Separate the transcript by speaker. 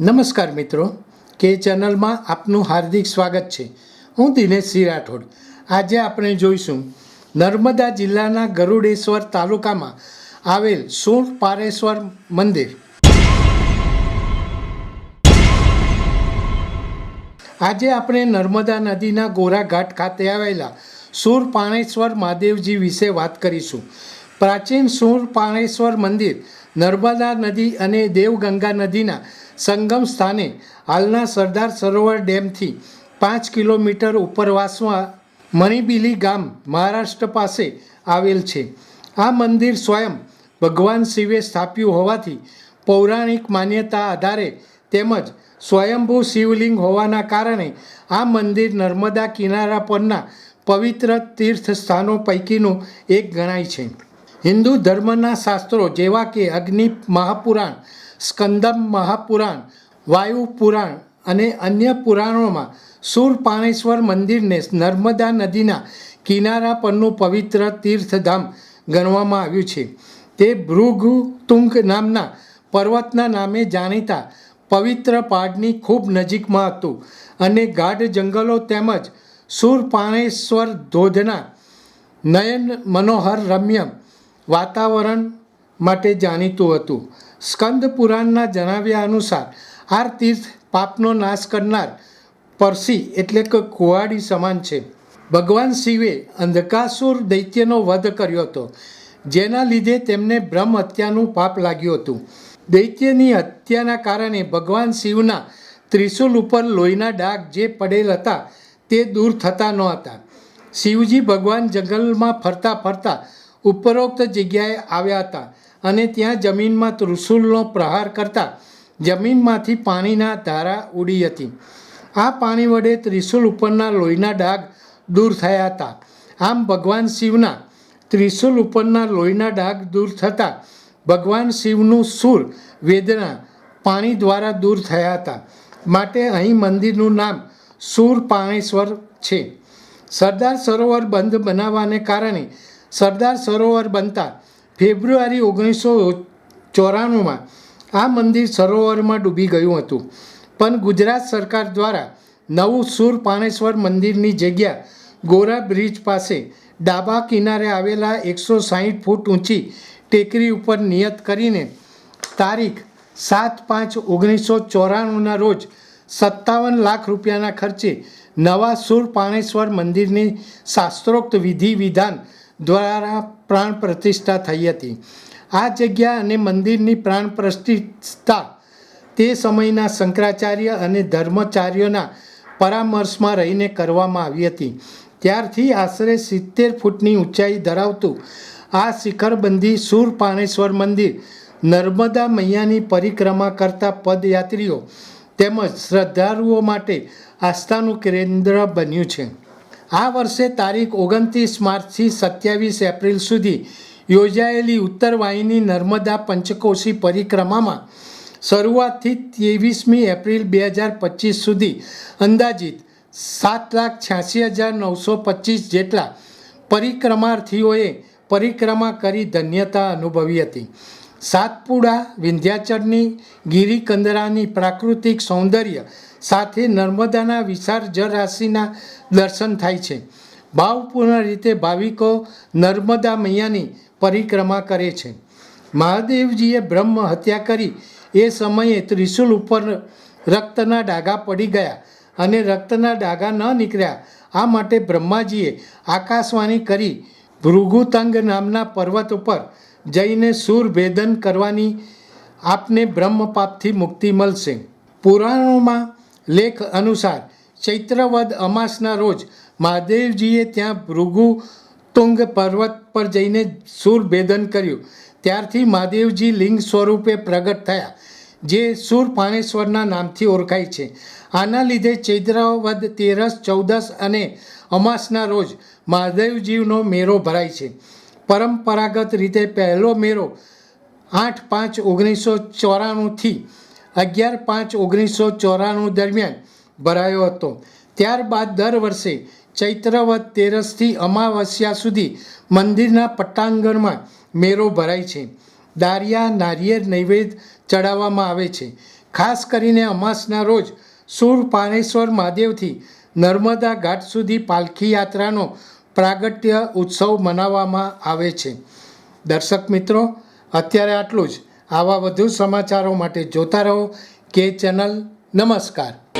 Speaker 1: નમસ્કાર મિત્રો, કે ચેનલમાં આપનું હાર્દિક સ્વાગત છે. હું દિનેશ સિંહ રાઠોડ. આજે આપણે જોઈશું નર્મદા જિલ્લાના ગરુડેશ્વર તાલુકામાં આવેલ શૂરપાણેશ્વર મંદિર. આજે આપણે નર્મદા નદીના ગોરાઘાટ ખાતે આવેલા શૂરપાણેશ્વર મહાદેવજી વિશે વાત કરીશું. પ્રાચીન શૂરપાણેશ્વર મંદિર નર્મદા નદી અને દેવગંગા નદીના સંગમ સ્થાને હાલના સરદાર સરોવર ડેમથી 5 કિલોમીટર ઉપરવાસમાં મણિબિલી ગામ મહારાષ્ટ્ર પાસે આવેલ છે. આ મંદિર સ્વયં ભગવાન શિવે સ્થાપ્યું હોવાથી પૌરાણિક માન્યતા આધારે તેમજ સ્વયંભૂ શિવલિંગ હોવાના કારણે આ મંદિર નર્મદા કિનારા પરના પવિત્ર તીર્થ સ્થાનો પૈકીનું એક ગણાય છે. હિન્દુ ધર્મના શાસ્ત્રો જેવા કે અગ્નિ મહાપુરાણ, સ્કંદમ મહાપુરાણ, વાયુ પુરાણ અને અન્ય પુરાણોમાં શૂરપાણેશ્વર મંદિરને નર્મદા નદીના કિનારા પરનું પવિત્ર તીર્થધામ ગણવામાં આવ્યું છે. તે ભૃગુતુંગ નામના પર્વતના નામે જાણીતા પવિત્ર પહાડની ખૂબ નજીકમાં હતું અને ગાઢ જંગલો તેમજ શૂરપાણેશ્વર ધોધના નયન મનોહર રમ્ય વાતાવરણ માટે જાણીતું હતું. સ્કંદ પુરાણના જણાવ્યા અનુસાર આ તીર્થ પાપનો નાશ કરનાર પરસી એટલે કે કુહાડી સમાન છે. ભગવાન શિવે અંધકાસુર દૈત્યનો વધ કર્યો હતો, જેના લીધે તેમને બ્રહ્મ હત્યાનું પાપ લાગ્યું હતું. દૈત્યની હત્યાના કારણે ભગવાન શિવના ત્રિશુલ ઉપર લોહીના ડાઘ જે પડેલ હતા તે દૂર થતા ન હતા. શિવજી ભગવાન જંગલમાં ફરતા ફરતા ઉપરોક્ત જગ્યાએ આવ્યા હતા અને ત્યાં જમીનમાં ત્રિશુલનો પ્રહાર કરતા જમીનમાંથી પાણીના ધારા ઉડી હતી. આ પાણી વડે ત્રિશુલ ઉપરના લોહીના ડાઘ દૂર થયા હતા. આમ ભગવાન શિવના ત્રિશુલ ઉપરના લોહીના ડાઘ દૂર થતાં ભગવાન શિવનું શૂર વેદના પાણી દ્વારા દૂર થયા હતા. માટે અહીં મંદિરનું નામ શૂરપાણેશ્વર છે. સરદાર સરોવર બંધ બનાવવાને કારણે સરદાર સરોવર બનતા ફેબ્રુઆરી 1994માં આ મંદિર સરોવરમાં ડૂબી ગયું હતું. પણ ગુજરાત સરકાર દ્વારા નવું શૂરપાણેશ્વર મંદિરની જગ્યા ગોરા બ્રિજ પાસે ડાબા કિનારે આવેલા 160 ફૂટ ઊંચી ટેકરી ઉપર નિયત કરીને તારીખ 7/5/1994ના રોજ 57 લાખ રૂપિયાના ખર્ચે નવા શૂરપાણેશ્વર મંદિરની શાસ્ત્રોક્ત વિધિ વિધાન દ્વારા પ્રાણ પ્રતિષ્ઠા થઈ હતી. આ જગ્યા અને મંદિરની પ્રાણ પ્રતિષ્ઠા તે સમયના શંકરાચાર્ય અને ધર્માચાર્યોના પરામર્શમાં રહીને કરવામાં આવી હતી. ત્યારથી આશરે 70 ફૂટની ઊંચાઈ ધરાવતું આ શિખરબંધી શૂરપાણેશ્વર મંદિર નર્મદા મૈયાની પરિક્રમા કરતા પદયાત્રીઓ તેમજ શ્રદ્ધાળુઓ માટે આસ્થાનું કેન્દ્ર બન્યું છે. આ વર્ષે તારીખ 29 માર્ચથી 27 એપ્રિલ સુધી યોજાયેલી ઉત્તર વાહિની નર્મદા પંચકોશી પરિક્રમામાં શરૂઆતથી 23મી એપ્રિલ 2025 સુધી અંદાજિત 7,86,925 જેટલા પરિક્રમાર્થીઓએ પરિક્રમા કરી ધન્યતા અનુભવી હતી. સાતપુડા વિંધ્યાચળની ગિરિકંદરાની પ્રાકૃતિક સૌંદર્ય સાથે નર્મદાના વિશાળ જળરાશિના દર્શન થાય છે. ભાવપૂર્ણ રીતે ભાવિકો નર્મદા મૈયાની પરિક્રમા કરે છે. મહાદેવજીએ બ્રહ્મ હત્યા કરી એ સમયે ત્રિશુલ ઉપર રક્તના ડાઘા પડી ગયા અને રક્તના ડાઘા ન નીકળ્યા. આ માટે બ્રહ્માજીએ આકાશવાણી કરી ભૃગુતંગ નામના પર્વત ઉપર જઈને શૂર ભેદન કરવાની આપને બ્રહ્મપાપથી મુક્તિ મળશે. પુરાણોમાં લેખ અનુસાર ચૈત્રવદ અમાસના રોજ મહાદેવજીએ ત્યાં ભૃગુતુંગ પર્વત પર જઈને શૂર ભેદન કર્યું. ત્યારથી મહાદેવજી લિંગ સ્વરૂપે પ્રગટ થયા, જે શૂરપાણેશ્વરના નામથી ઓળખાય છે. આના લીધે ચૈત્રવદ, તેરસ, ચૌદસ અને અમાસના રોજ મહાદેવજીનો મેળો ભરાય છે. પરંપરાગત રીતે પહેલો મેળો 8/5/1994થી 11/5/1994 દરમિયાન ભરાયો હતો. ત્યારબાદ દર વર્ષે ચૈત્રવદ તેરસથી અમાવસ્યા સુધી મંદિરના પટ્ટાંગણમાં મેળો ભરાય છે. દારિયા નારિયેળ નૈવેદ્ય ચડાવવામાં આવે છે. ખાસ કરીને અમાસના રોજ સૂર પાણેશ્વર મહાદેવથી નર્મદા ઘાટ સુધી પાલખી યાત્રાનો પ્રાગટ્ય ઉત્સવ મનાવવામાં આવે છે. દર્શક મિત્રો, અત્યારે આટલું જ. આવા વધુ સમાચારો માટે જોતા રહો કે ચેનલ. નમસ્કાર.